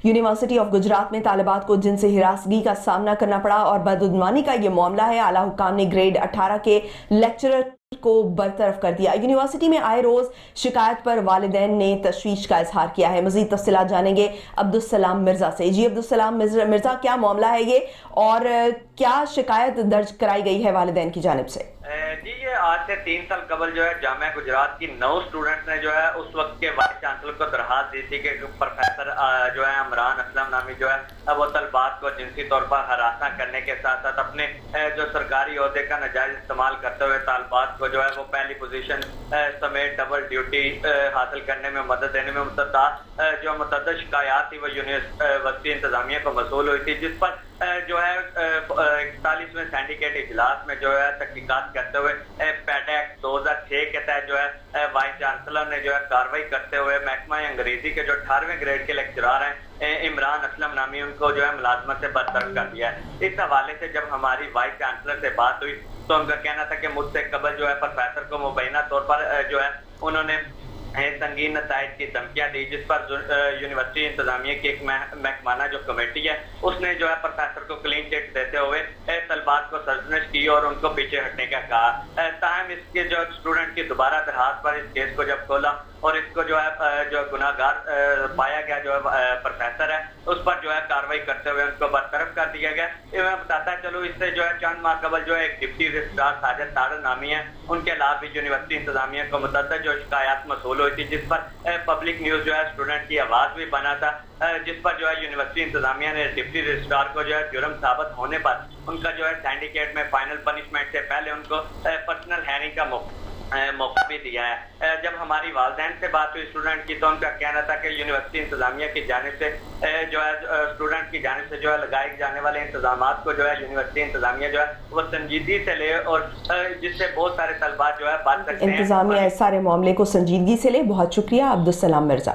University of Gujarat में तालिबात को जिनसी हिरासगी का सामना करना पड़ा और बदउनवानी का ये मामला है। आला हुक्काम ने ग्रेड 18 के लेक्चरर को बरतरफ कर दिया। यूनिवर्सिटी में आए रोज शिकायत पर वालिदैन ने तशवीश का इजहार किया है। मजीद तफसीलात जानेंगे अब्दुस्सलाम मिर्जा से। जी अब्दुस्सलाम मिर्जा, क्या मामला है ये और क्या शिकायत दर्ज कराई गई है वालिदैन की जानिब से? जी, ये आज से 3 साल कबल जो है जामिया गुजरात की 9 स्टूडेंट्स ने जो है उस वक्त के वाइस चांसलर को दरखास्त दी थी कि प्रोफेसर जो है इमरान असलम नामी जो है वो तलबात को जिनसी तौर पर हरासा करने के साथ साथ अपने जो सरकारी ओहदे का नाजायज इस्तेमाल करते हुए तालबात को जो है वो पहली पोजीशन समेत डबल ड्यूटी हासिल करने में मदद देने में जो मुतअद्दिद शिकायत थी वो यूनिवर्सिटी इंतजामिया को मसूल हुई थी, जिस पर जो है 41वें सिंडिकेट इजलास में जो है तहकीकात करते हुए पैड एक्ट 2006 के तहत जो है वाइस चांसलर ने जो है कार्रवाई करते हुए महकमा अंग्रेजी के जो 18वें ग्रेड के लेक्चरार हैं इमरान असलम नामी उनको जो है मुलाजमत से बरतरफ कर दिया है। इस हवाले से जब हमारी वाइस चांसलर से बात हुई तो उनका कहना था कि मुझसे कबल जो है प्रोफेसर को मुबैना तौर पर जो है उन्होंने संगीन नताइज की धमकियां दी, जिस पर यूनिवर्सिटी इंतजामिया की एक महकमाना जो कमेटी है उसने जो है प्रोफेसर को क्लीन चिट देते हुए तलबात को सरजनिश की और उनको पीछे हटने का कहा। ताहम इसके जो स्टूडेंट की दोबारा दरखास्त पर इस केस को जब खोला और इसको जो है जो गुनाहगार पाया गया जो प्रोफेसर है उस पर जो है कार्रवाई करते हुए उनको बरतरफ कर दिया गया। मैं बताता चलो इससे जो है चंद माह कबल जो है एक डिप्टी रजिस्ट्रार साजिद तारड़ नामी है उनके अलावा भी यूनिवर्सिटी इंतजामिया को मुतअद्दिद जो शिकायत मसूल हुई थी, जिस पर पब्लिक न्यूज जो है स्टूडेंट की आवाज भी बना था, जिस पर जो है यूनिवर्सिटी इंतजामिया ने डिप्टी रजिस्ट्रार को जो है जुर्म साबित होने पर उनका जो है सिंडिकेट में फाइनल पनिशमेंट से पहले उनको पर्सनल हेयरिंग का मौका भी दिया है। जब हमारी वालिदैन से बात हुई स्टूडेंट की तो उनका कहना था कि यूनिवर्सिटी इंतजामिया की जानिब से जो है स्टूडेंट की जानिब से जो है लगाए जाने वाले इंतजामात को जो है यूनिवर्सिटी इंतजामिया जो है वो संजीदगी से ले और जिससे बहुत सारे तलबात जो है बच सकते हैं। इंतजामिया इस सारे मामले को संजीदगी से ले। बहुत शुक्रिया अब्दुस्सलाम मिर्जा।